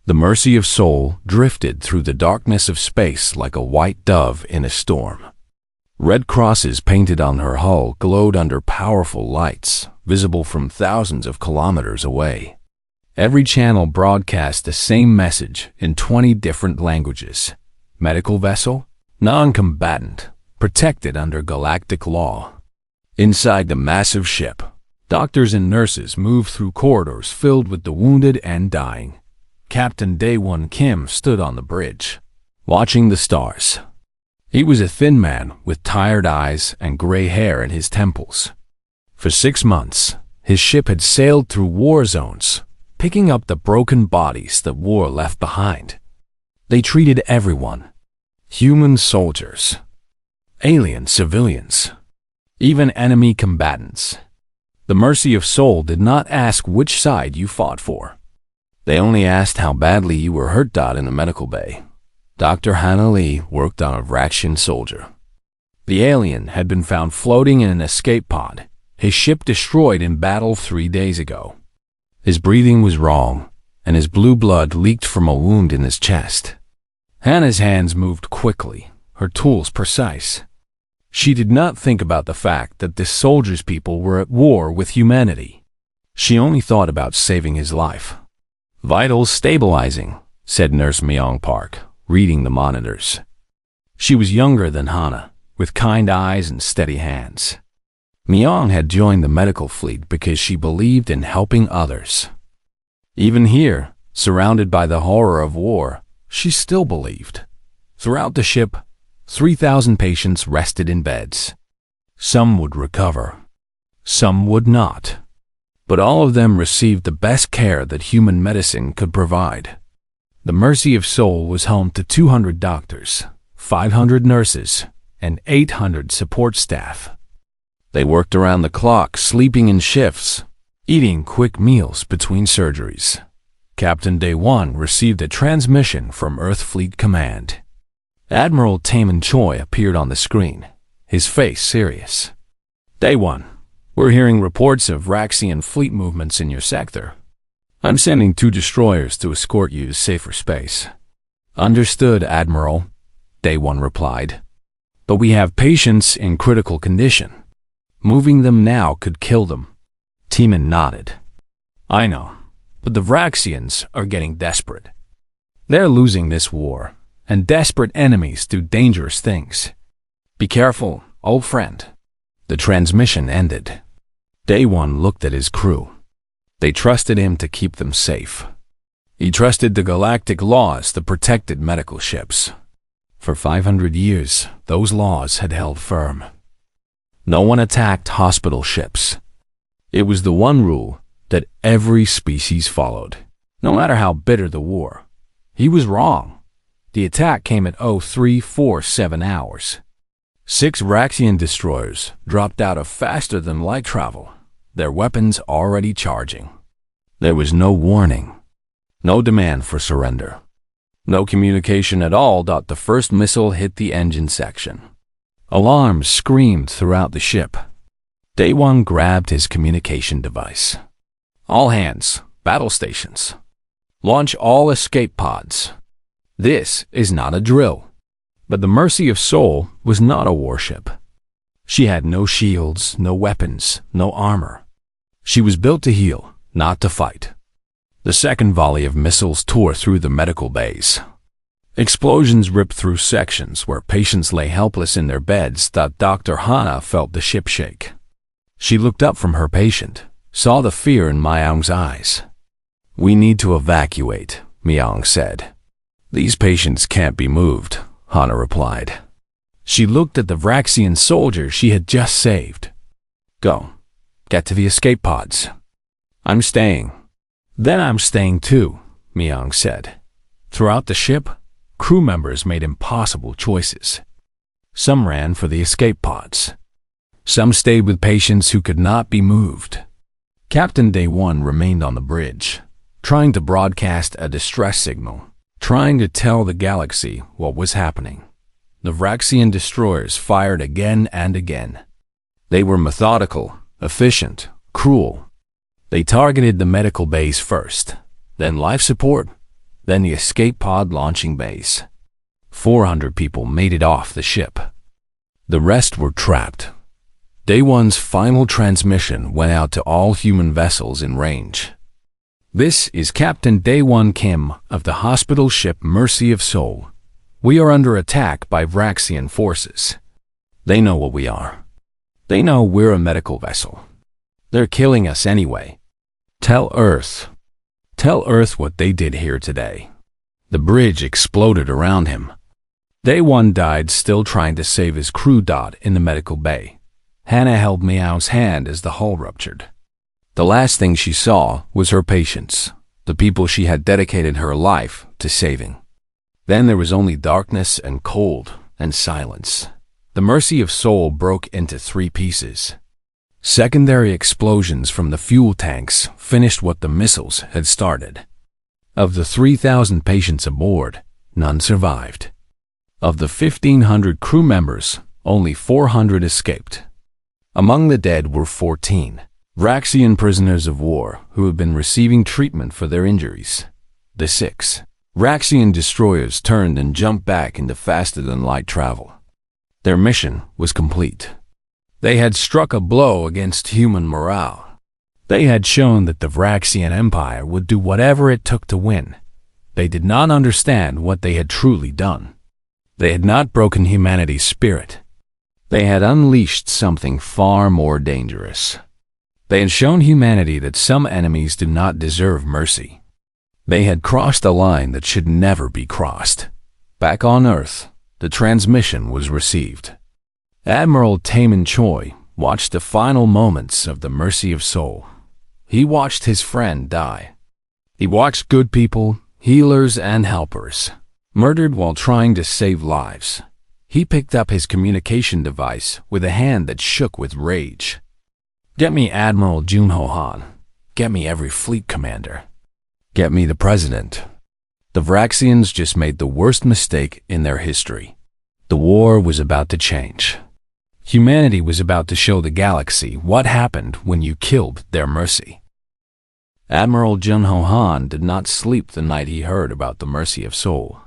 The Mercy of Soul drifted through the darkness of space like a white dove in a storm. Red crosses painted on her hull glowed under powerful lights, visible from thousands of kilometers away. Every channel broadcast the same message in 20 different languages. Medical vessel, non-combatant, protected under galactic law. Inside the massive ship, doctors and nurses moved through corridors filled with the wounded and dying. Captain Daewon Kim stood on the bridge, watching the stars. He was a thin man with tired eyes and gray hair in his temples. For 6 months, his ship had sailed through war zones, picking up the broken bodies that war left behind. They treated everyone, human soldiers, alien civilians, even enemy combatants. The Mercy of Soul did not ask which side you fought for. They only asked how badly you were hurt. In the medical bay, Dr. Hannah Lee worked on a Vraxian soldier. The alien had been found floating in an escape pod, his ship destroyed in battle 3 days ago. His breathing was wrong, and his blue blood leaked from a wound in his chest. Hannah's hands moved quickly, her tools precise. She did not think about the fact that this soldier's people were at war with humanity. She only thought about saving his life. "Vitals stabilizing," said Nurse Myung Park, reading the monitors. She was younger than Hannah, with kind eyes and steady hands. Myung had joined the medical fleet because she believed in helping others. Even here, surrounded by the horror of war, she still believed. Throughout the ship, 3,000 patients rested in beds. Some would recover. Some would not. But all of them received the best care that human medicine could provide. The Mercy of Soul was home to 200 doctors, 500 nurses, and 800 support staff. They worked around the clock, sleeping in shifts, eating quick meals between surgeries. Captain Daewon received a transmission from Earth Fleet Command. Admiral Taemin Choi appeared on the screen, his face serious. "Daewon, we're hearing reports of Vraxian fleet movements in your sector. I'm sending 2 destroyers to escort you to safer space." "Understood, Admiral," Daewon replied. "But we have patients in critical condition. Moving them now could kill them." Taemin nodded. "I know, but the Vraxians are getting desperate. They're losing this war, and desperate enemies do dangerous things. Be careful, old friend." The transmission ended. Daewon looked at his crew. They trusted him to keep them safe. He trusted the galactic laws that protected medical ships. For 500 years, those laws had held firm. No one attacked hospital ships. It was the one rule that every species followed, no matter how bitter the war. He was wrong. The attack came at 0347 hours. 6 Vraxian destroyers dropped out of faster-than-light travel, their weapons already charging. There was no warning, no demand for surrender, no communication at all. The first missile hit the engine section. Alarms screamed throughout the ship. Daewon grabbed his communication device. "All hands, battle stations. Launch all escape pods. This is not a drill." But the Mercy of Soul was not a warship. She had no shields, no weapons, no armor. She was built to heal, not to fight. The second volley of missiles tore through the medical bays. Explosions ripped through sections where patients lay helpless in their beds. Dr. Hannah felt the ship shake. She looked up from her patient, saw the fear in Myung's eyes. "We need to evacuate," Myung said. "These patients can't be moved," Hannah replied. She looked at the Vraxian soldier she had just saved. "Go. Get to the escape pods." "I'm staying." "Then I'm staying too," Myung said. Throughout the ship, crew members made impossible choices. Some ran for the escape pods. Some stayed with patients who could not be moved. Captain Daewon remained on the bridge, trying to broadcast a distress signal, trying to tell the galaxy what was happening. The Vraxian destroyers fired again and again. They were methodical, efficient, cruel. They targeted the medical base first, then life support, then the escape pod launching bays. 400 people made it off the ship. The rest were trapped. Day One's final transmission went out to all human vessels in range. This is Captain Day One Kim of the hospital ship Mercy of Soul. We are under attack by Vraxian forces. They know what we are. They know we're a medical vessel. They're killing us anyway. Tell Earth what they did here today. The bridge exploded around him. Day One died still trying to save his crew. In the medical bay, Hannah held Meow's hand as the hull ruptured. The last thing she saw was her patients, the people she had dedicated her life to saving. Then there was only darkness and cold and silence. The Mercy of Soul broke into 3 pieces. Secondary explosions from the fuel tanks finished what the missiles had started. Of the 3,000 patients aboard, none survived. Of the 1,500 crew members, only 400 escaped. Among the dead were 14 Vraxian prisoners of war who had been receiving treatment for their injuries. The 6 Vraxian destroyers turned and jumped back into faster-than-light travel. Their mission was complete. They had struck a blow against human morale. They had shown that the Vraxian Empire would do whatever it took to win. They did not understand what they had truly done. They had not broken humanity's spirit. They had unleashed something far more dangerous. They had shown humanity that some enemies do not deserve mercy. They had crossed a line that should never be crossed. Back on Earth, the transmission was received. Admiral Taemin Choi watched the final moments of the Mercy of Soul. He watched his friend die. He watched good people, healers and helpers, murdered while trying to save lives. He picked up his communication device with a hand that shook with rage. Get me Admiral Junho Han. Get me every fleet commander. Get me the president. The Vraxians just made the worst mistake in their history. The war was about to change. Humanity was about to show the galaxy what happened when you killed their Mercy. Admiral Junho Han did not sleep the night he heard about the Mercy of Soul.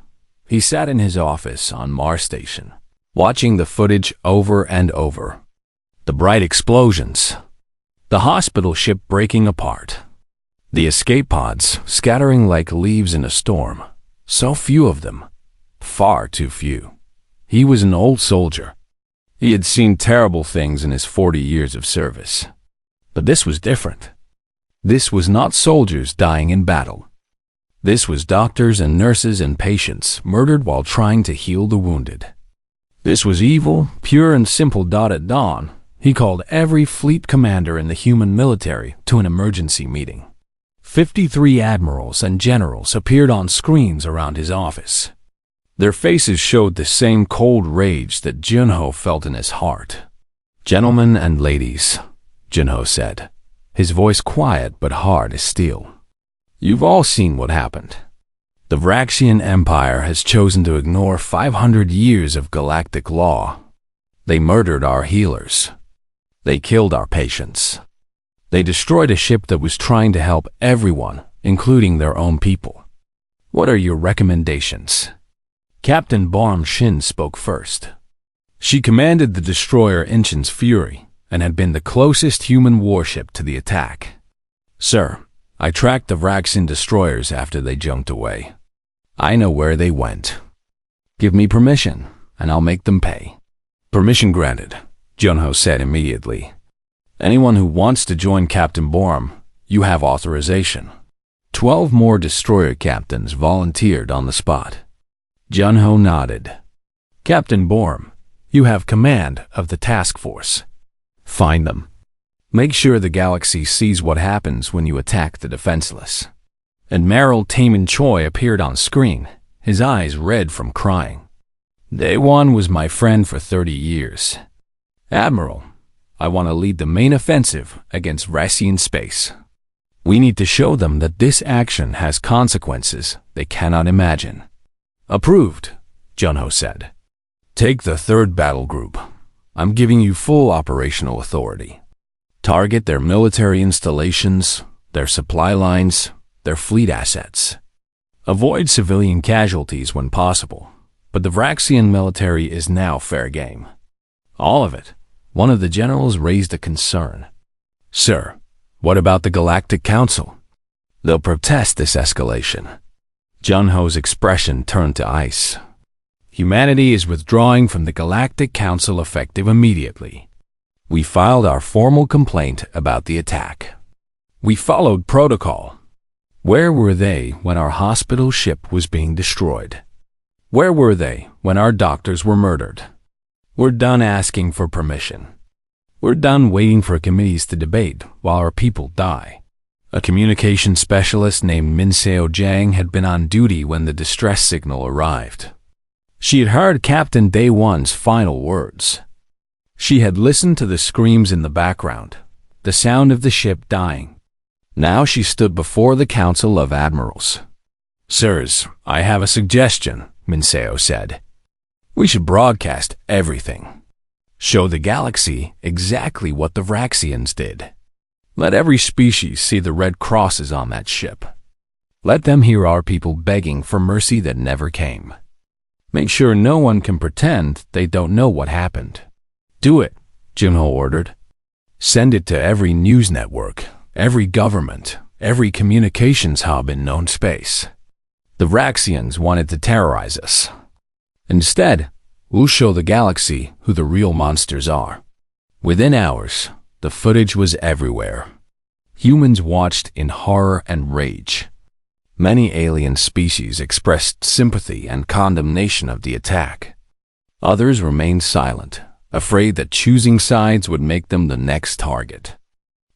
He sat in his office on Mars Station, watching the footage over and over. The bright explosions. The hospital ship breaking apart. The escape pods scattering like leaves in a storm. So few of them. Far too few. He was an old soldier. He had seen terrible things in his 40 years of service. But this was different. This was not soldiers dying in battle. This was doctors and nurses and patients murdered while trying to heal the wounded. This was evil, pure and simple. At dawn, he called every fleet commander in the human military to an emergency meeting. 53 admirals and generals appeared on screens around his office. Their faces showed the same cold rage that Junho felt in his heart. "Gentlemen and ladies," Junho said, his voice quiet but hard as steel. "You've all seen what happened. The Vraxian Empire has chosen to ignore 500 years of galactic law. They murdered our healers. They killed our patients. They destroyed a ship that was trying to help everyone, including their own people. What are your recommendations?" Captain Barm Shin spoke first. She commanded the destroyer Inchin's Fury and had been the closest human warship to the attack. "Sir, I tracked the Vraxian destroyers after they jumped away. I know where they went. Give me permission, and I'll make them pay." "Permission granted," Junho said immediately. "Anyone who wants to join Captain Borm, you have authorization." 12 more destroyer captains volunteered on the spot. Junho nodded. "Captain Borm, you have command of the task force. Find them. Make sure the galaxy sees what happens when you attack the defenseless." Admiral Taemin Choi appeared on screen, his eyes red from crying. "Day One was my friend for 30 years. Admiral, I want to lead the main offensive against Vraxian space. We need to show them that this action has consequences they cannot imagine." "Approved," Junho said. "Take the 3rd battle group. I'm giving you full operational authority. Target their military installations, their supply lines, their fleet assets. Avoid civilian casualties when possible, but the Vraxian military is now fair game. All of it. One of the generals raised a concern. Sir, what about the Galactic Council? They'll protest this escalation. Jun-Ho's expression turned to ice. Humanity is withdrawing from the Galactic Council effective immediately. We filed our formal complaint about the attack. We followed protocol. Where were they when our hospital ship was being destroyed? Where were they when our doctors were murdered? We're done asking for permission. We're done waiting for committees to debate while our people die. A communication specialist named Minseo Jiang had been on duty when the distress signal arrived. She had heard Captain Day One's final words. She had listened to the screams in the background, the sound of the ship dying. Now she stood before the Council of Admirals. Sirs, I have a suggestion, Minseo said. We should broadcast everything. Show the galaxy exactly what the Vraxians did. Let every species see the red crosses on that ship. Let them hear our people begging for mercy that never came. Make sure no one can pretend they don't know what happened. Do it, Jun-Ho ordered. Send it to every news network, every government, every communications hub in known space. The Vraxians wanted to terrorize us. Instead, we'll show the galaxy who the real monsters are. Within hours, the footage was everywhere. Humans watched in horror and rage. Many alien species expressed sympathy and condemnation of the attack. Others remained silent, afraid that choosing sides would make them the next target.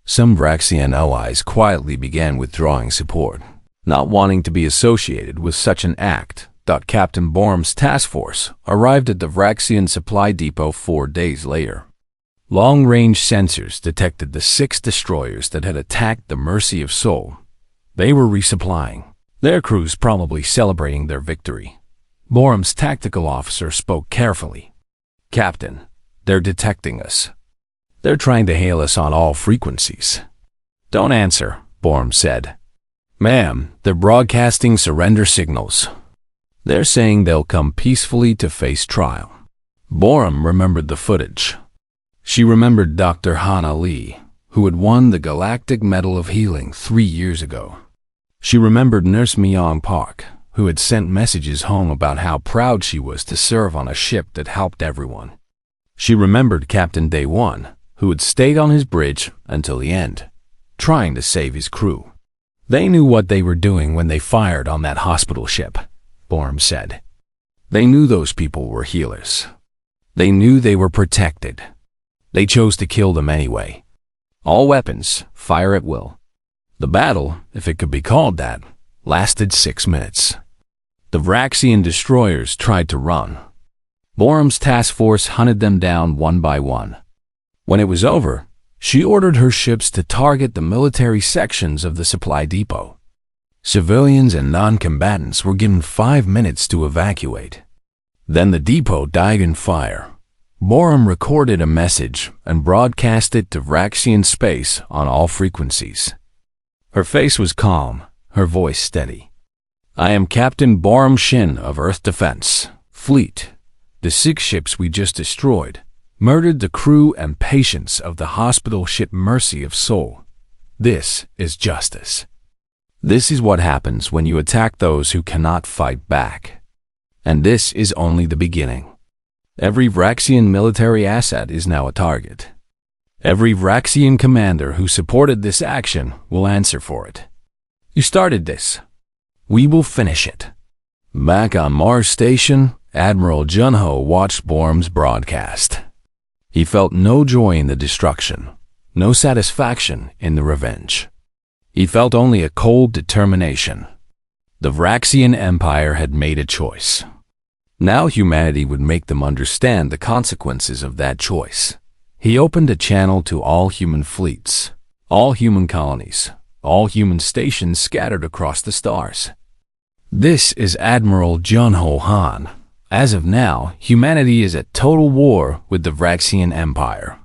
Some Vraxian allies quietly began withdrawing support, not wanting to be associated with such an act. Captain Borum's task force arrived at the Vraxian supply depot 4 days later. Long-range sensors detected the 6 destroyers that had attacked the Mercy of Sol. They were resupplying, their crews probably celebrating their victory. Borum's tactical officer spoke carefully. Captain, they're detecting us. They're trying to hail us on all frequencies. Don't answer, Borum said. Ma'am, they're broadcasting surrender signals. They're saying they'll come peacefully to face trial. Borum remembered the footage. She remembered Dr. Hana Lee, who had won the Galactic Medal of Healing 3 years ago. She remembered Nurse Myung Park, who had sent messages home about how proud she was to serve on a ship that helped everyone. She remembered Captain Day One, who had stayed on his bridge until the end, trying to save his crew. They knew what they were doing when they fired on that hospital ship, Borum said. They knew those people were healers. They knew they were protected. They chose to kill them anyway. All weapons, fire at will. The battle, if it could be called that, lasted 6 minutes. The Vraxian destroyers tried to run. Borum's task force hunted them down one by one. When it was over, she ordered her ships to target the military sections of the supply depot. Civilians and non-combatants were given 5 minutes to evacuate. Then the depot died in fire. Borum recorded a message and broadcast it to Vraxian space on all frequencies. Her face was calm, her voice steady. I am Captain Borum Shin of Earth Defense Fleet. The 6 ships we just destroyed murdered the crew and patients of the hospital ship Mercy of Sol. This is justice. This is what happens when you attack those who cannot fight back. And this is only the beginning. Every Vraxian military asset is now a target. Every Vraxian commander who supported this action will answer for it. You started this. We will finish it. Back on Mars Station, Admiral Jun-Ho watched Borum's broadcast. He felt no joy in the destruction, no satisfaction in the revenge. He felt only a cold determination. The Vraxian Empire had made a choice. Now humanity would make them understand the consequences of that choice. He opened a channel to all human fleets, all human colonies, all human stations scattered across the stars. This is Admiral Jun-Ho Han. As of now, humanity is at total war with the Vraxian Empire.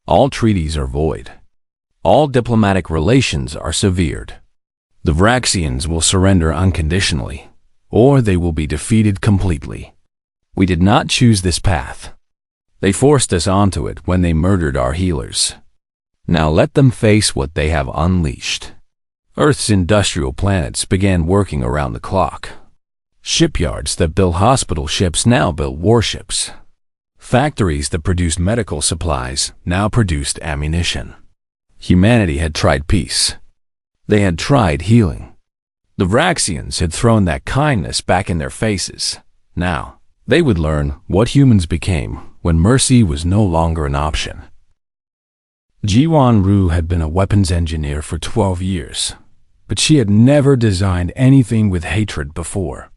All treaties are void. All diplomatic relations are severed. The Vraxians will surrender unconditionally, or they will be defeated completely. We did not choose this path. They forced us onto it when they murdered our healers. Now let them face what they have unleashed. Earth's industrial planets began working around the clock. Shipyards that built hospital ships now built warships. Factories that produced medical supplies now produced ammunition. Humanity had tried peace. They had tried healing. The Vraxians had thrown that kindness back in their faces. Now, they would learn what humans became when mercy was no longer an option. Jiwan Ru had been a weapons engineer for 12 years, but she had never designed anything with hatred before.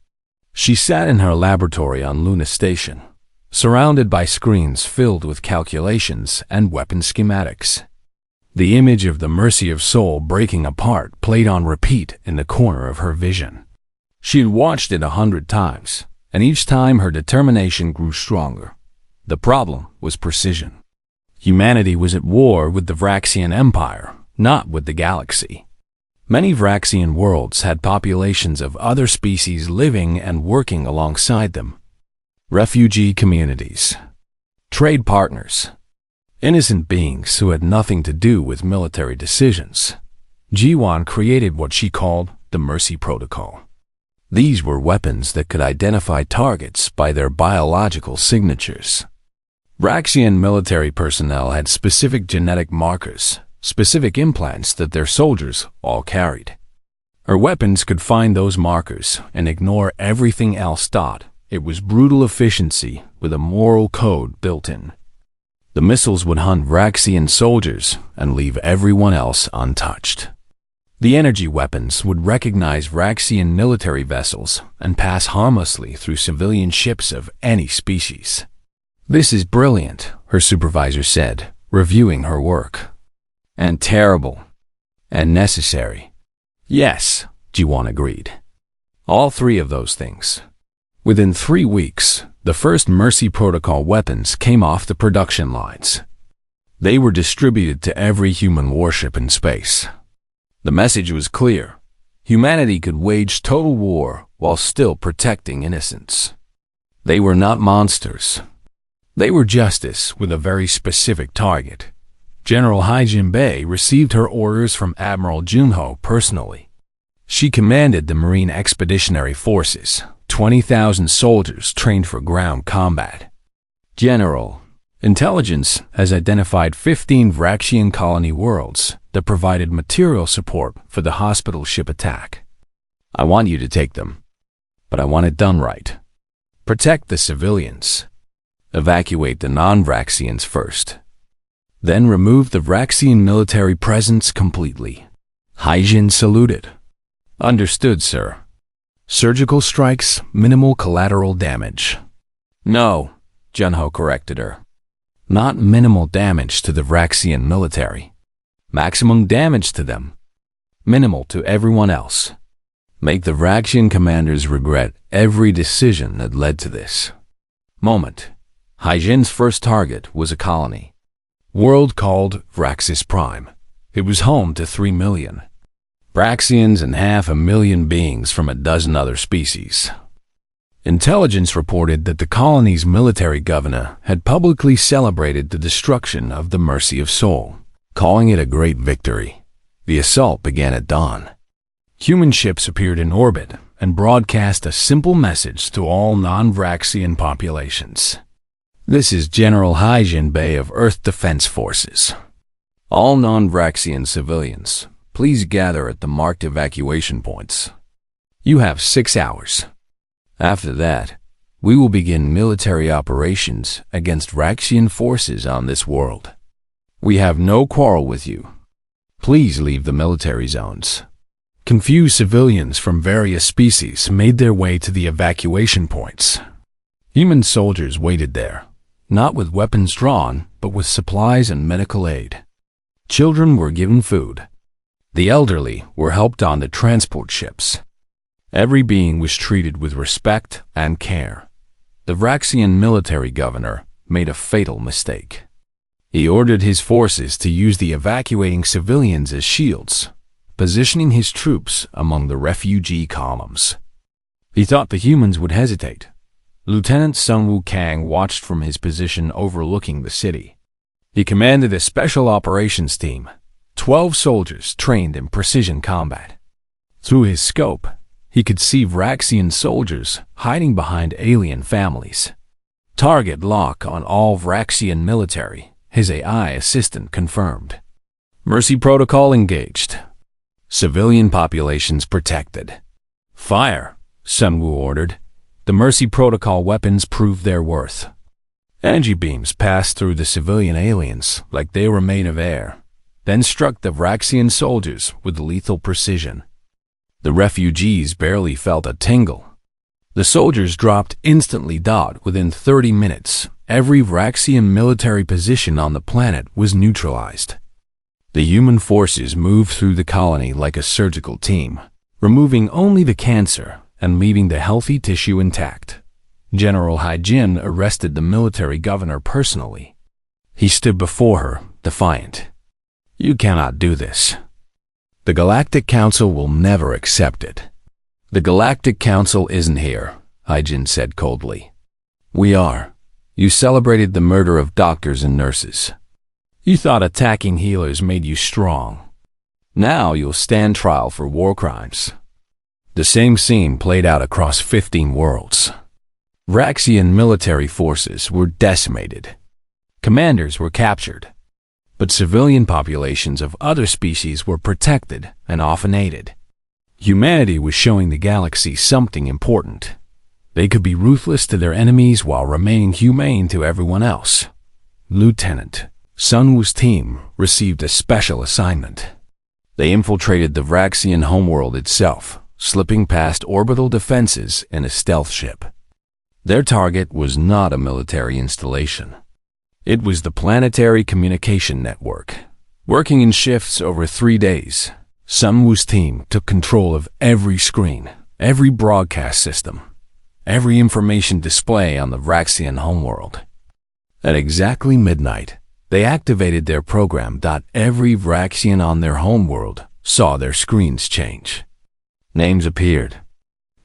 She sat in her laboratory on Luna Station, surrounded by screens filled with calculations and weapon schematics. The image of the mercy of soul breaking apart played on repeat in the corner of her vision. She had watched it 100 times, and each time her determination grew stronger. The problem was precision. Humanity was at war with the Vraxian Empire, not with the galaxy. Many Vraxian worlds had populations of other species living and working alongside them. Refugee communities, trade partners, innocent beings who had nothing to do with military decisions. Jiwan created what she called the Mercy Protocol. These were weapons that could identify targets by their biological signatures. Vraxian military personnel had specific genetic markers, specific implants that their soldiers all carried. Her weapons could find those markers and ignore everything else. It was brutal efficiency with a moral code built in. The missiles would hunt Vraxian soldiers and leave everyone else untouched. The energy weapons would recognize Vraxian military vessels and pass harmlessly through civilian ships of any species. "This is brilliant," her supervisor said, reviewing her work. "And terrible. And necessary." "Yes," Jiwan agreed. "All three of those things." Within 3 weeks, the first Mercy Protocol weapons came off the production lines. They were distributed to every human warship in space. The message was clear. Humanity could wage total war while still protecting innocents. They were not monsters. They were justice with a very specific target. General Hai Jinbei received her orders from Admiral Junho personally. She commanded the Marine Expeditionary Forces, 20,000 soldiers trained for ground combat. General, intelligence has identified 15 Vraxian colony worlds that provided material support for the hospital ship attack. I want you to take them, but I want it done right. Protect the civilians. Evacuate the non-Vraxians first. Then remove the Vraxian military presence completely. Haijin saluted. Understood, sir. Surgical strikes, minimal collateral damage. No, Junho corrected her. Not minimal damage to the Vraxian military. Maximum damage to them. Minimal to everyone else. Make the Vraxian commanders regret every decision that led to this. Moment. Haijin's first target was a colony. World called Vraxis Prime. It was home to 3 million. Vraxians and 500,000 beings from a dozen other species. Intelligence reported that the colony's military governor had publicly celebrated the destruction of the Mercy of Soul, calling it a great victory. The assault began at dawn. Human ships appeared in orbit and broadcast a simple message to all non-Vraxian populations. This is General Hai Jinbei of Earth Defense Forces. All non-Vraxian civilians, please gather at the marked evacuation points. You have 6 hours. After that, we will begin military operations against Vraxian forces on this world. We have no quarrel with you. Please leave the military zones. Confused civilians from various species made their way to the evacuation points. Human soldiers waited there, not with weapons drawn, but with supplies and medical aid. Children were given food. The elderly were helped on the transport ships. Every being was treated with respect and care. The Vraxian military governor made a fatal mistake. He ordered his forces to use the evacuating civilians as shields, positioning his troops among the refugee columns. He thought the humans would hesitate. Lieutenant Sun Wukang watched from his position overlooking the city. He commanded a special operations team, 12 soldiers trained in precision combat. Through his scope, he could see Vraxian soldiers hiding behind alien families. Target lock on all Vraxian military, his AI assistant confirmed. Mercy protocol engaged. Civilian populations protected. Fire, Sun Wu ordered. The Mercy protocol weapons proved their worth. Energy beams passed through the civilian aliens like they were made of air, then struck the Vraxian soldiers with lethal precision. The refugees barely felt a tingle. The soldiers dropped instantly. Within 30 minutes, every Vraxian military position on the planet was neutralized. The human forces moved through the colony like a surgical team, removing only the cancer and leaving the healthy tissue intact. General Haijin arrested the military governor personally. He stood before her, defiant. "You cannot do this. The Galactic Council will never accept it." "The Galactic Council isn't here," Haijin said coldly. "We are. You celebrated the murder of doctors and nurses. You thought attacking healers made you strong. Now you'll stand trial for war crimes." The same scene played out across 15 worlds. Vraxian military forces were decimated. Commanders were captured. But civilian populations of other species were protected and often aided. Humanity was showing the galaxy something important. They could be ruthless to their enemies while remaining humane to everyone else. Lieutenant Sun Wu's team received a special assignment. They infiltrated the Vraxian homeworld itself, slipping past orbital defenses in a stealth ship. Their target was not a military installation. It was the planetary communication network. Working in shifts over 3 days, Sun Wu's team took control of every screen, every broadcast system, every information display on the Vraxian homeworld. At exactly midnight, they activated their program. Every Vraxian on their homeworld saw their screens change. Names appeared.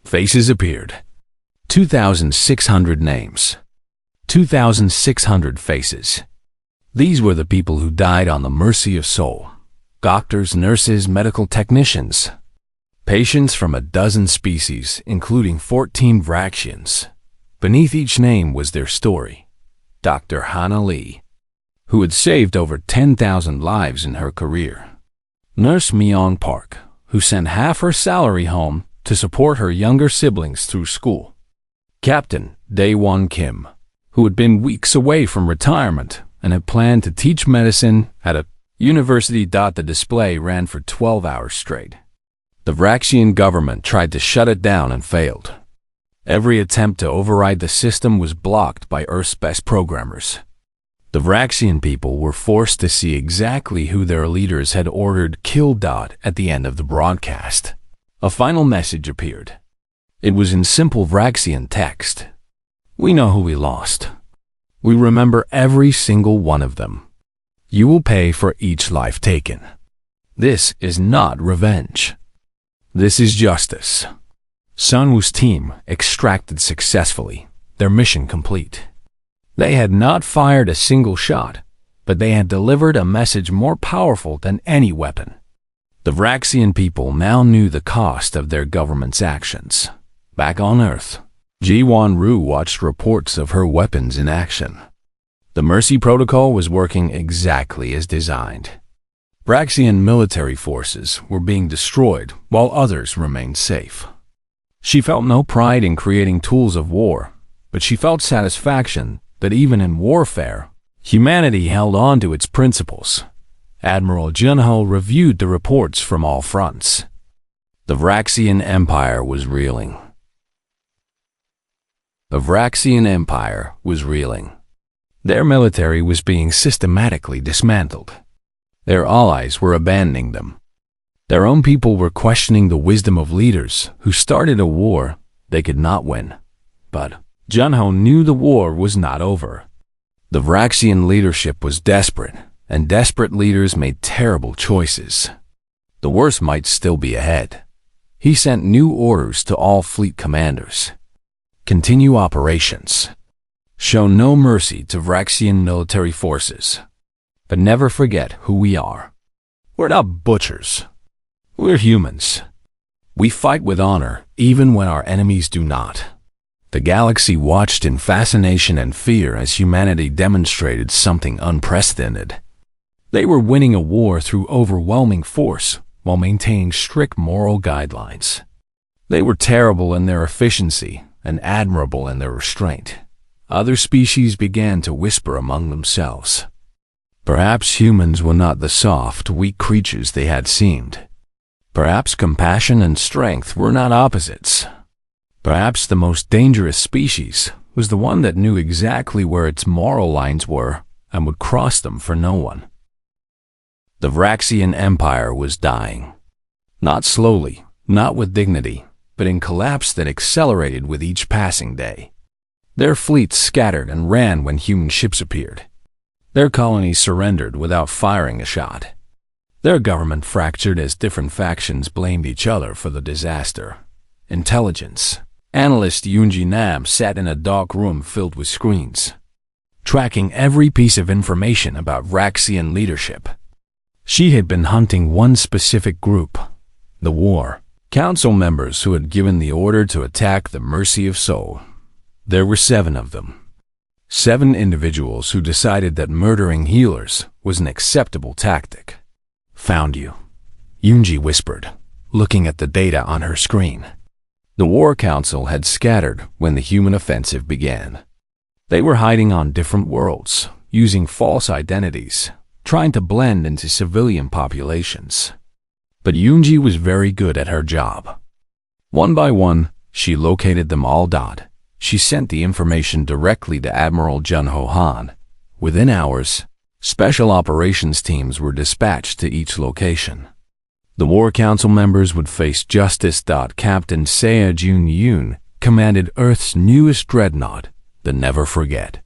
Faces appeared. 2,600 names. 2,600 faces. These were the people who died on the mercy of Sol. Doctors, nurses, medical technicians. Patients from a dozen species, including 14 Vraxians. Beneath each name was their story. Dr. Hana Lee, who had saved over 10,000 lives in her career. Nurse Myung Park, who sent half her salary home to support her younger siblings through school. Captain Daewon Kim, who had been weeks away from retirement and had planned to teach medicine at a university. The display ran for 12 hours straight. The Vraxian government tried to shut it down and failed. Every attempt to override the system was blocked by Earth's best programmers. The Vraxian people were forced to see exactly who their leaders had ordered killed. At the end of the broadcast, a final message appeared. It was in simple Vraxian text. "We know who we lost. We remember every single one of them. You will pay for each life taken. This is not revenge. This is justice." Sun Wu's team extracted successfully, their mission complete. They had not fired a single shot, but they had delivered a message more powerful than any weapon. The Vraxian people now knew the cost of their government's actions. Back on Earth, Ji-Wan Ru watched reports of her weapons in action. The Mercy Protocol was working exactly as designed. Vraxian military forces were being destroyed while others remained safe. She felt no pride in creating tools of war, but she felt satisfaction that even in warfare, humanity held on to its principles. Admiral Junho reviewed the reports from all fronts. The Vraxian Empire was reeling. The Vraxian Empire was reeling. Their military was being systematically dismantled. Their allies were abandoning them. Their own people were questioning the wisdom of leaders who started a war they could not win. But Junho knew the war was not over. The Vraxian leadership was desperate, and desperate leaders made terrible choices. The worst might still be ahead. He sent new orders to all fleet commanders. Continue operations. Show no mercy to Vraxian military forces. But never forget who we are. We're not butchers. We're humans. We fight with honor, even when our enemies do not. The galaxy watched in fascination and fear as humanity demonstrated something unprecedented. They were winning a war through overwhelming force while maintaining strict moral guidelines. They were terrible in their efficiency and admirable in their restraint. Other species began to whisper among themselves. Perhaps humans were not the soft, weak creatures they had seemed. Perhaps compassion and strength were not opposites. Perhaps the most dangerous species was the one that knew exactly where its moral lines were and would cross them for no one. The Vraxian Empire was dying. Not slowly, not with dignity, but in collapse that accelerated with each passing day. Their fleets scattered and ran when human ships appeared. Their colonies surrendered without firing a shot. Their government fractured as different factions blamed each other for the disaster. Intelligence. Analyst Yunji Nam sat in a dark room filled with screens, tracking every piece of information about Vraxian leadership. She had been hunting one specific group, the War Council members who had given the order to attack the Mercy of Soul. There were 7 of them. 7 individuals who decided that murdering healers was an acceptable tactic. Found you, Yunji whispered, looking at the data on her screen. The War Council had scattered when the human offensive began. They were hiding on different worlds, using false identities, trying to blend into civilian populations. But Yunji was very good at her job. One by one, she located them all. She sent the information directly to Admiral Junho Han. Within hours, special operations teams were dispatched to each location. The War Council members would face justice. Captain Seiya Jun Yun commanded Earth's newest dreadnought, the Never Forget.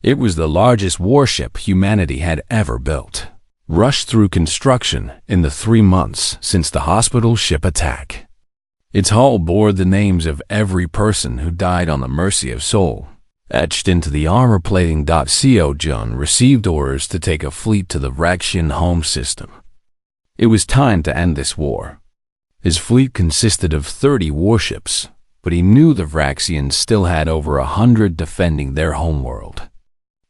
It was the largest warship humanity had ever built, rushed through construction in the 3 months since the hospital ship attack. Its hull bore the names of every person who died on the Mercy of Soul, etched into the armor plating. Seo Jun received orders to take a fleet to the Vraxian home system. It was time to end this war. His fleet consisted of 30 warships, but he knew the Vraxians still had over 100 defending their homeworld.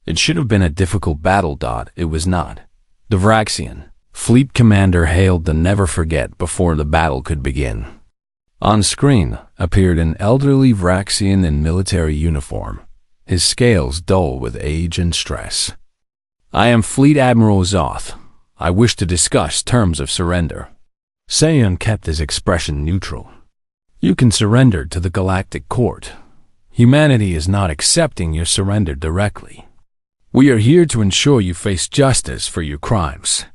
It should have been a difficult battle. It was not. The Vraxian fleet commander hailed the Never Forget before the battle could begin. On screen appeared an elderly Vraxian in military uniform, his scales dull with age and stress. I am Fleet Admiral Zoth. I wish to discuss terms of surrender. Seiyan kept his expression neutral. You can surrender to the Galactic Court. Humanity is not accepting your surrender directly. We are here to ensure you face justice for your crimes.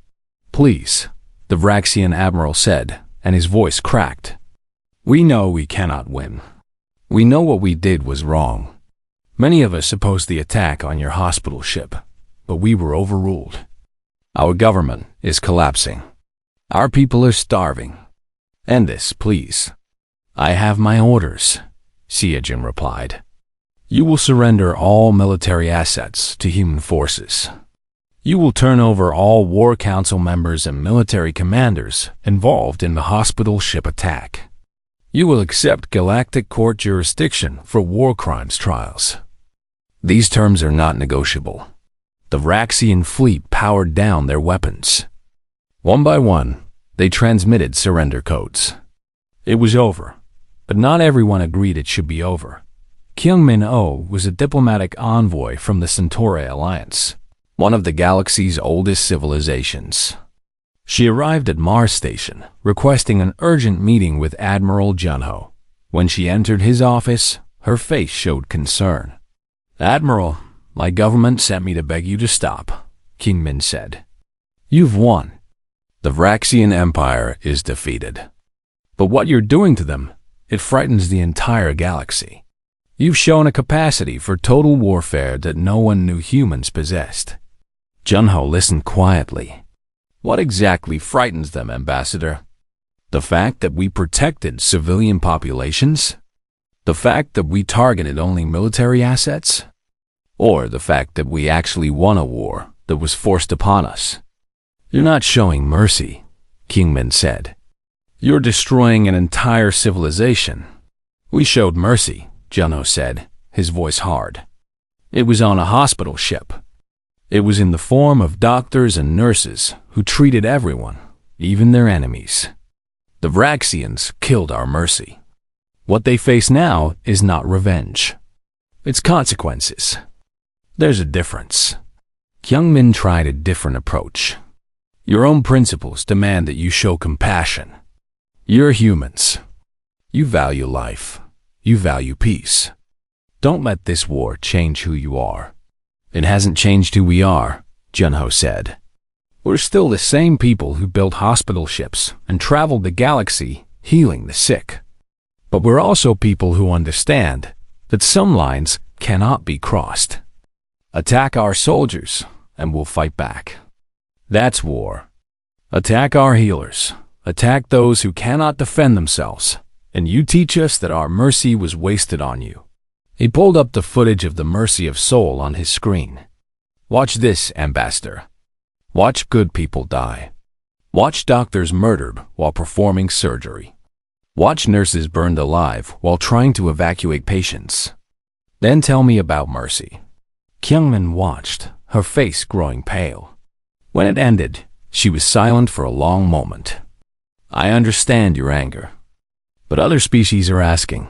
Please, the Vraxian Admiral said, and his voice cracked. We know we cannot win. We know what we did was wrong. Many of us opposed the attack on your hospital ship, but we were overruled. Our government is collapsing. Our people are starving. End this, please. I have my orders, Seijin replied. You will surrender all military assets to human forces. You will turn over all War Council members and military commanders involved in the hospital ship attack. You will accept Galactic Court jurisdiction for war crimes trials. These terms are not negotiable. The Vraxian fleet powered down their weapons. One by one, they transmitted surrender codes. It was over, but not everyone agreed it should be over. Kyungmin-Oh was a diplomatic envoy from the Centauri Alliance, one of the galaxy's oldest civilizations. She arrived at Mars Station, requesting an urgent meeting with Admiral Junho. When she entered his office, her face showed concern. Admiral, my government sent me to beg you to stop, Kyungmin said. You've won. The Vraxian Empire is defeated. But what you're doing to them, it frightens the entire galaxy. You've shown a capacity for total warfare that no one knew humans possessed. Junho listened quietly. What exactly frightens them, Ambassador? The fact that we protected civilian populations? The fact that we targeted only military assets? Or the fact that we actually won a war that was forced upon us? You're not showing mercy, Kingman said. You're destroying an entire civilization. We showed mercy, Juno said, his voice hard. It was on a hospital ship. It was in the form of doctors and nurses who treated everyone, even their enemies. The Vraxians killed our mercy. What they face now is not revenge. It's consequences. There's a difference. Kyungmin tried a different approach. Your own principles demand that you show compassion. You're humans. You value life. You value peace. Don't let this war change who you are. It hasn't changed who we are, Junho said. We're still the same people who built hospital ships and traveled the galaxy healing the sick. But we're also people who understand that some lines cannot be crossed. Attack our soldiers, and we'll fight back. That's war. Attack our healers. Attack those who cannot defend themselves, and you teach us that our mercy was wasted on you. He pulled up the footage of the mercy of Soul on his screen. Watch this, Ambassador. Watch good people die. Watch doctors murdered while performing surgery. Watch nurses burned alive while trying to evacuate patients. Then tell me about mercy. Kyungmin watched, her face growing pale. When it ended, she was silent for a long moment. I understand your anger. But other species are asking,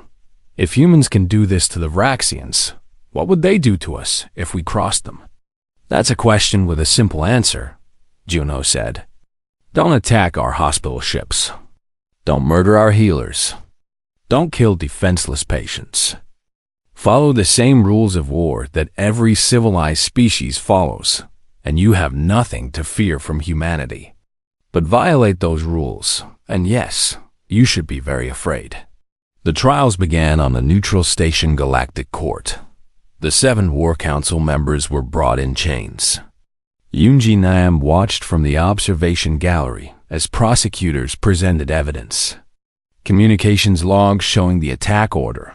if humans can do this to the Vraxians, what would they do to us if we crossed them? That's a question with a simple answer, Juno said. Don't attack our hospital ships. Don't murder our healers. Don't kill defenseless patients. Follow the same rules of war that every civilized species follows, and you have nothing to fear from humanity. But violate those rules, and yes, you should be very afraid. The trials began on the neutral station Galactic Court. The 7 War Council members were brought in chains. Yoonji Nam watched from the observation gallery as prosecutors presented evidence. Communications logs showing the attack order.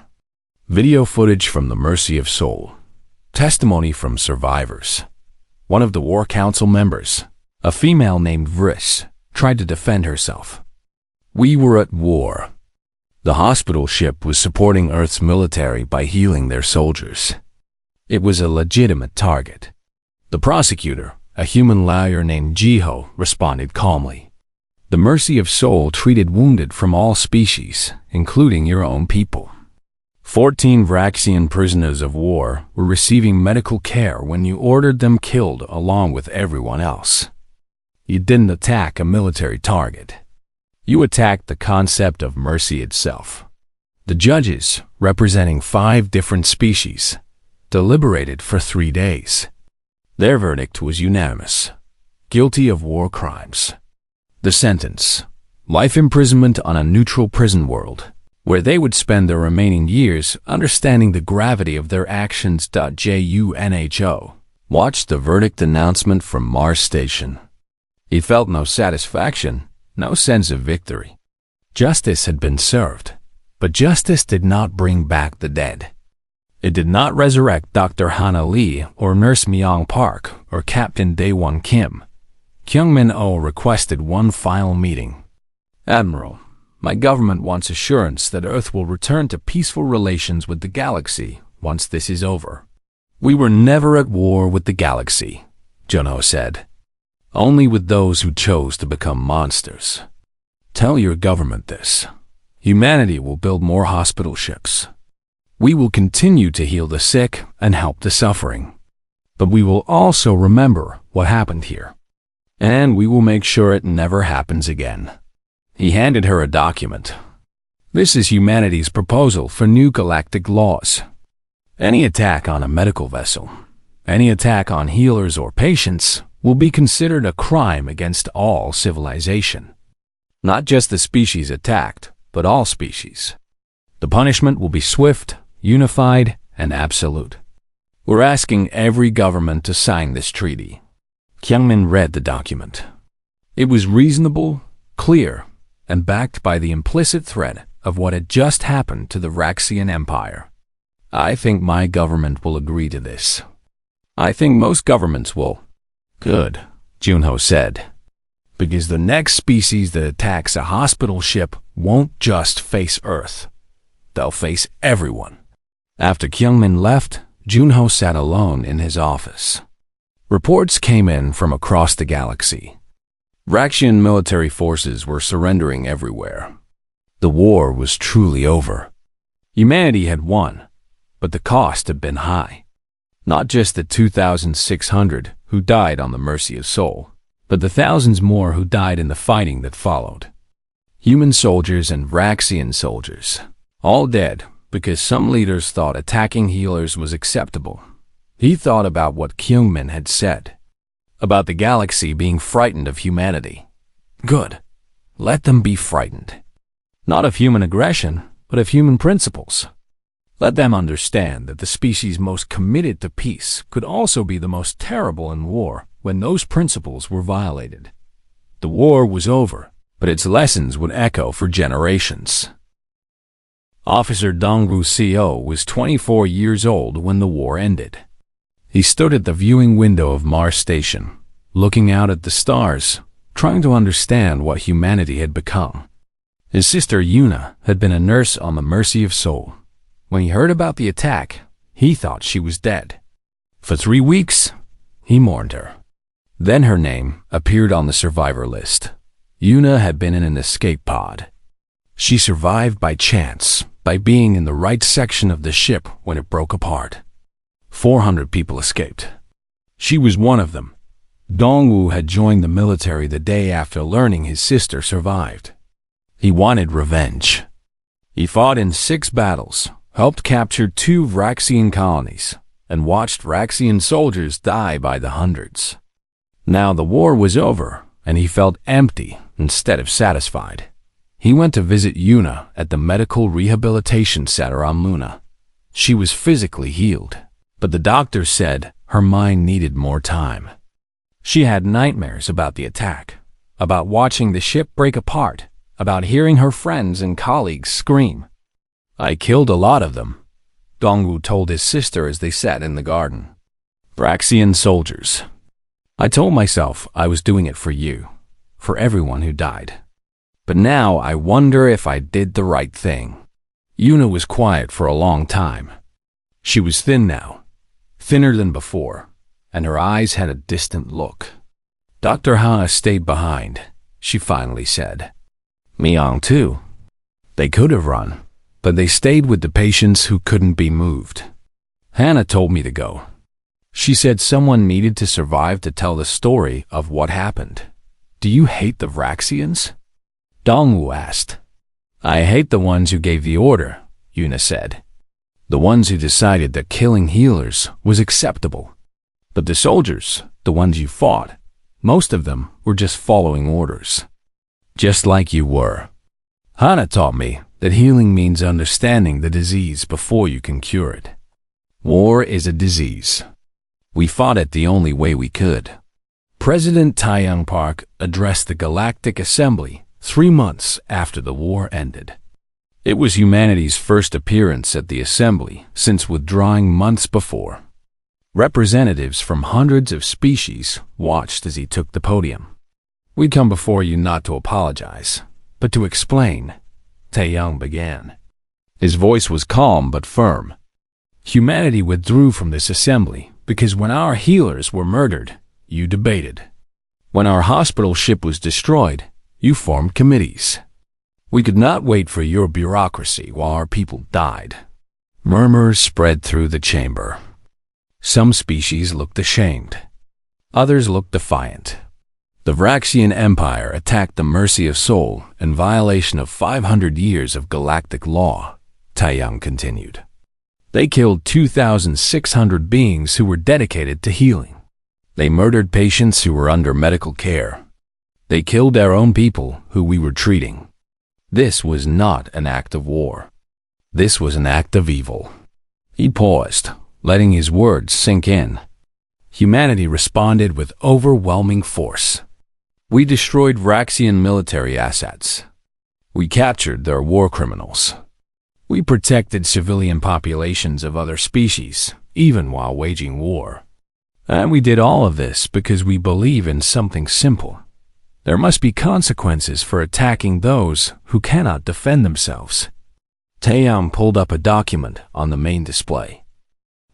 Video footage from the Mercy of Soul. Testimony from survivors. One of the War Council members, a female named Vriss, tried to defend herself. We were at war. The hospital ship was supporting Earth's military by healing their soldiers. It was a legitimate target. The prosecutor, a human lawyer named Jiho, responded calmly. The Mercy of Soul treated wounded from all species, including your own people. 14 Vraxian prisoners of war were receiving medical care when you ordered them killed along with everyone else. You didn't attack a military target. You attacked the concept of mercy itself. The judges, representing 5 different species, deliberated for 3 days. Their verdict was unanimous: guilty of war crimes. The sentence: life imprisonment on a neutral prison world, where they would spend their remaining years understanding the gravity of their actions. Junho watched the verdict announcement from Mars Station. He felt no satisfaction, no sense of victory. Justice had been served, but justice did not bring back the dead. It did not resurrect Dr. Hana Lee or Nurse Myung Park or Captain Daewon Kim. Kyungmin Oh requested one final meeting. Admiral, my government wants assurance that Earth will return to peaceful relations with the galaxy once this is over. We were never at war with the galaxy, Junho said. Only with those who chose to become monsters. Tell your government this. Humanity will build more hospital ships. We will continue to heal the sick and help the suffering. But we will also remember what happened here. And we will make sure it never happens again. He handed her a document. This is humanity's proposal for new galactic laws. Any attack on a medical vessel, any attack on healers or patients, will be considered a crime against all civilization. Not just the species attacked, but all species. The punishment will be swift, unified, and absolute. We're asking every government to sign this treaty. Kyungmin read the document. It was reasonable, clear, and backed by the implicit threat of what had just happened to the Raxian Empire. I think my government will agree to this. I think most governments will. Good, Junho said. Because the next species that attacks a hospital ship won't just face Earth. They'll face everyone. After Kyungmin left, Junho sat alone in his office. Reports came in from across the galaxy. Raxian military forces were surrendering everywhere. The war was truly over. Humanity had won, but the cost had been high. Not just the 2,600 who died on the mercy of Sol, but the thousands more who died in the fighting that followed. Human soldiers and Raxian soldiers, all dead because some leaders thought attacking healers was acceptable. He thought about what Kyungmin had said, about the galaxy being frightened of humanity. Good. Let them be frightened. Not of human aggression, but of human principles. Let them understand that the species most committed to peace could also be the most terrible in war when those principles were violated. The war was over, but its lessons would echo for generations. Officer Dongwu Co was 24 years old when the war ended. He stood at the viewing window of Mars Station, looking out at the stars, trying to understand what humanity had become. His sister Yuna had been a nurse on the Mercy of Sol. When he heard about the attack, he thought she was dead. For 3 weeks, he mourned her. Then her name appeared on the survivor list. Yuna had been in an escape pod. She survived by chance, by being in the right section of the ship when it broke apart. 400 people escaped. She was one of them. Dongwu had joined the military the day after learning his sister survived. He wanted revenge. He fought in 6 battles, helped capture 2 Raxian colonies, and watched Raxian soldiers die by the hundreds. Now the war was over, and he felt empty instead of satisfied. He went to visit Yuna at the Medical Rehabilitation Center on Luna. She was physically healed, but the doctor said her mind needed more time. She had nightmares about the attack, about watching the ship break apart, about hearing her friends and colleagues scream. I killed a lot of them, Dongwu told his sister as they sat in the garden. Raxian soldiers. I told myself I was doing it for you, for everyone who died. But now I wonder if I did the right thing. Yuna was quiet for a long time. She was thin now, thinner than before, and her eyes had a distant look. Dr. Ha stayed behind, she finally said. Myung too. They could have run, but they stayed with the patients who couldn't be moved. Hannah told me to go. She said someone needed to survive to tell the story of what happened. Do you hate the Raxians? Dongwu asked. I hate the ones who gave the order, Yuna said. The ones who decided that killing healers was acceptable. But the soldiers, the ones you fought, most of them were just following orders. Just like you were. Hannah taught me that healing means understanding the disease before you can cure it. War is a disease. We fought it the only way we could. President Taeyang Park addressed the Galactic Assembly 3 months after the war ended. It was humanity's first appearance at the assembly since withdrawing months before. Representatives from hundreds of species watched as he took the podium. We'd come before you not to apologize, but to explain, Taeyang began. His voice was calm but firm. Humanity withdrew from this assembly because when our healers were murdered, you debated. When our hospital ship was destroyed, you formed committees. We could not wait for your bureaucracy while our people died. Murmurs spread through the chamber. Some species looked ashamed. Others looked defiant. The Raxian Empire attacked the Mercy of Sol in violation of 500 years of galactic law, Taeyang continued. They killed 2,600 beings who were dedicated to healing. They murdered patients who were under medical care. They killed their own people who we were treating. This was not an act of war. This was an act of evil. He paused, letting his words sink in. Humanity responded with overwhelming force. We destroyed Raxian military assets. We captured their war criminals. We protected civilian populations of other species, even while waging war. And we did all of this because we believe in something simple. There must be consequences for attacking those who cannot defend themselves. Taeyang pulled up a document on the main display.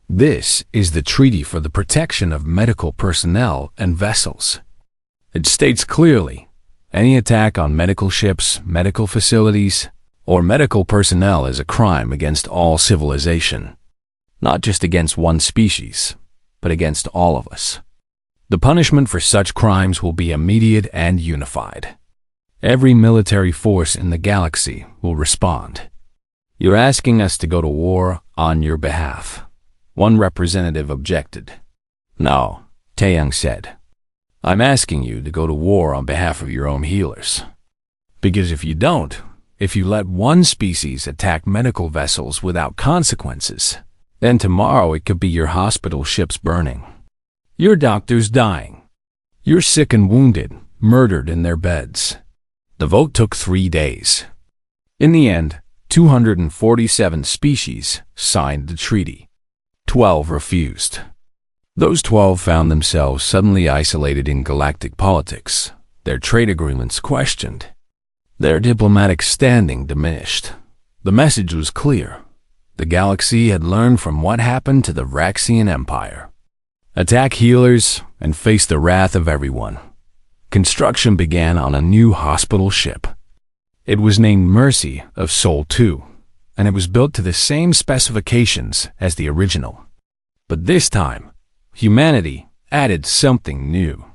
This is the Treaty for the Protection of Medical Personnel and Vessels. It states clearly, any attack on medical ships, medical facilities, or medical personnel is a crime against all civilization. Not just against one species, but against all of us. The punishment for such crimes will be immediate and unified. Every military force in the galaxy will respond. You're asking us to go to war on your behalf. One representative objected. No, Taeyang said. I'm asking you to go to war on behalf of your own healers. Because if you don't, if you let one species attack medical vessels without consequences, then tomorrow it could be your hospital ships burning. Your doctors dying. You're sick and wounded, murdered in their beds. The vote took 3 days. In the end, 247 species signed the treaty. 12 refused. Those 12 found themselves suddenly isolated in galactic politics, their trade agreements questioned, their diplomatic standing diminished. The message was clear. The galaxy had learned from what happened to the Raxian Empire. Attack healers and face the wrath of everyone. Construction began on a new hospital ship. It was named Mercy of Sol 2, and it was built to the same specifications as the original. But this time, humanity added something new.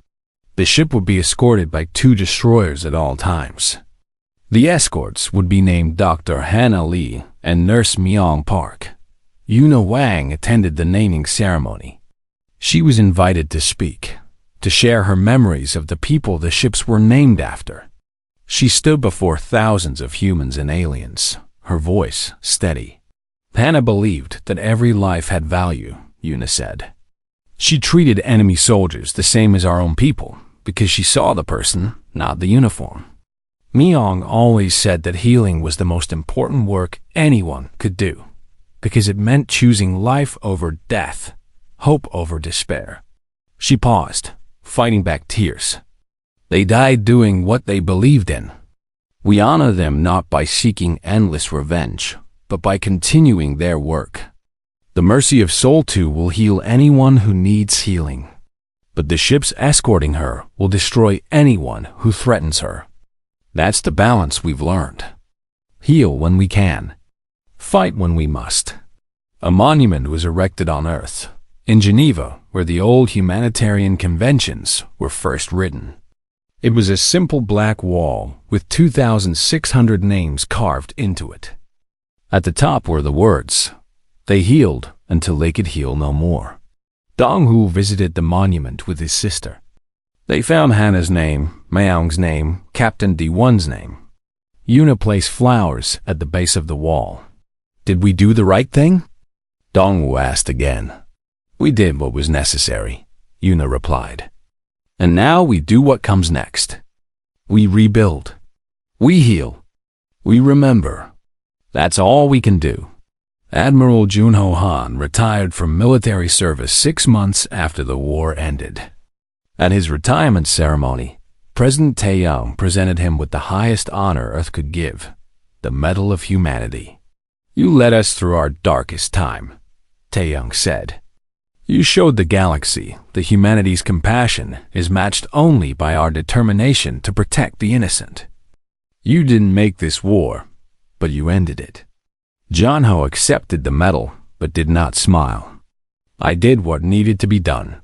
The ship would be escorted by 2 destroyers at all times. The escorts would be named Dr. Hannah Lee and Nurse Myung Park. Yuna Wang attended the naming ceremony. She was invited to speak, to share her memories of the people the ships were named after. She stood before thousands of humans and aliens, her voice steady. Hannah believed that every life had value, Yuna said. She treated enemy soldiers the same as our own people because she saw the person, not the uniform. Myung always said that healing was the most important work anyone could do because it meant choosing life over death, hope over despair. She paused, fighting back tears. They died doing what they believed in. We honor them not by seeking endless revenge, but by continuing their work. The Mercy of Sol 2 will heal anyone who needs healing, but the ships escorting her will destroy anyone who threatens her. That's the balance we've learned. Heal when we can. Fight when we must. A monument was erected on Earth, in Geneva, where the old humanitarian conventions were first written. It was a simple black wall with 2,600 names carved into it. At the top were the words, "They healed until they could heal no more." Donghu visited the monument with his sister. They found Hannah's name, Myung's name, Captain D1's name. Yuna placed flowers at the base of the wall. Did we do the right thing? Donghu asked again. We did what was necessary, Yuna replied. And now we do what comes next. We rebuild. We heal. We remember. That's all we can do. Admiral Junho Han retired from military service 6 months after the war ended. At his retirement ceremony, President Taeyang presented him with the highest honor Earth could give, the Medal of Humanity. You led us through our darkest time, Taeyang said. You showed the galaxy that humanity's compassion is matched only by our determination to protect the innocent. You didn't make this war, but you ended it. Junho accepted the medal, but did not smile. I did what needed to be done,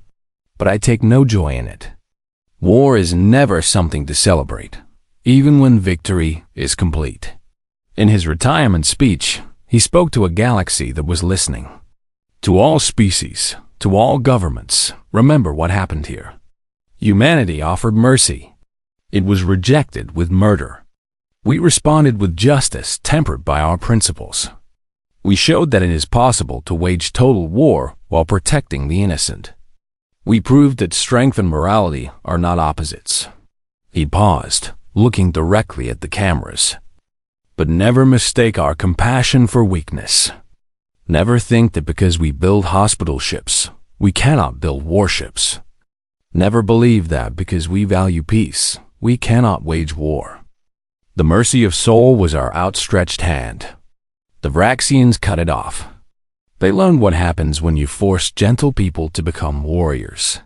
but I take no joy in it. War is never something to celebrate, even when victory is complete. In his retirement speech, he spoke to a galaxy that was listening. To all species, to all governments, remember what happened here. Humanity offered mercy. It was rejected with murder. We responded with justice tempered by our principles. We showed that it is possible to wage total war while protecting the innocent. We proved that strength and morality are not opposites. He paused, looking directly at the cameras. But never mistake our compassion for weakness. Never think that because we build hospital ships, we cannot build warships. Never believe that because we value peace, we cannot wage war. The mercy of Sol was our outstretched hand. The Vraxians cut it off. They learned what happens when you force gentle people to become warriors.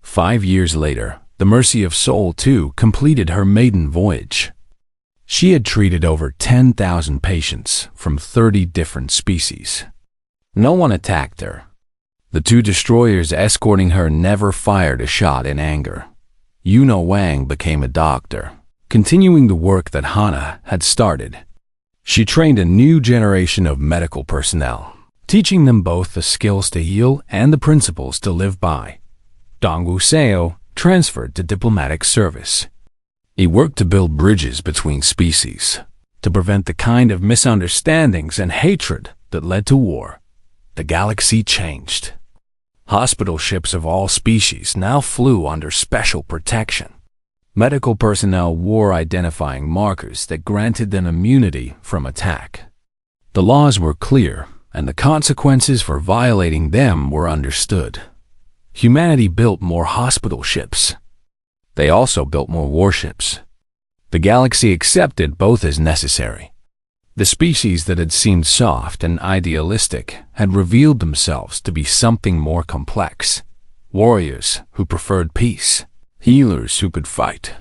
5 years later, the Mercy of Sol too completed her maiden voyage. She had treated over 10,000 patients from 30 different species. No one attacked her. The 2 destroyers escorting her never fired a shot in anger. Yuno Wang became a doctor, continuing the work that Hana had started. She trained a new generation of medical personnel, teaching them both the skills to heal and the principles to live by. Dong Wuseo transferred to diplomatic service. He worked to build bridges between species, to prevent the kind of misunderstandings and hatred that led to war. The galaxy changed. Hospital ships of all species now flew under special protection. Medical personnel wore identifying markers that granted them immunity from attack. The laws were clear, and the consequences for violating them were understood. Humanity built more hospital ships. They also built more warships. The galaxy accepted both as necessary. The species that had seemed soft and idealistic had revealed themselves to be something more complex. Warriors who preferred peace, healers who could fight,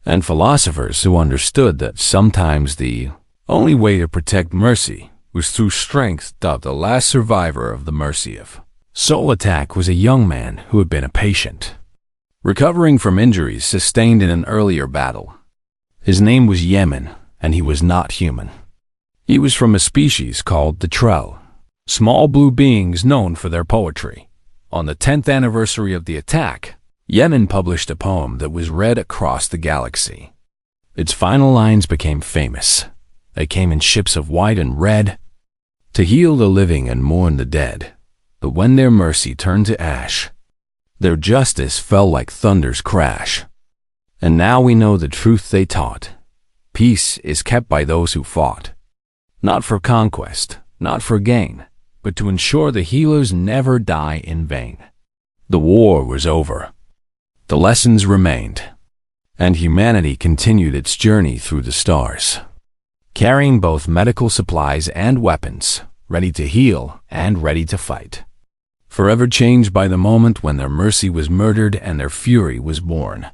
and philosophers who understood that sometimes the only way to protect mercy was through strength. The last survivor of the Mercy of Sol attack was a young man who had been a patient, recovering from injuries sustained in an earlier battle. His name was Yemen, and he was not human. He was from a species called the Trell, small blue beings known for their poetry. On the 10th anniversary of the attack, Yemen published a poem that was read across the galaxy. Its final lines became famous. They came in ships of white and red, to heal the living and mourn the dead. But when their mercy turned to ash, their justice fell like thunder's crash. And now we know the truth they taught. Peace is kept by those who fought. Not for conquest, not for gain, but to ensure the healers never die in vain. The war was over. The lessons remained. And humanity continued its journey through the stars, carrying both medical supplies and weapons, ready to heal and ready to fight. Forever changed by the moment when their mercy was murdered and their fury was born.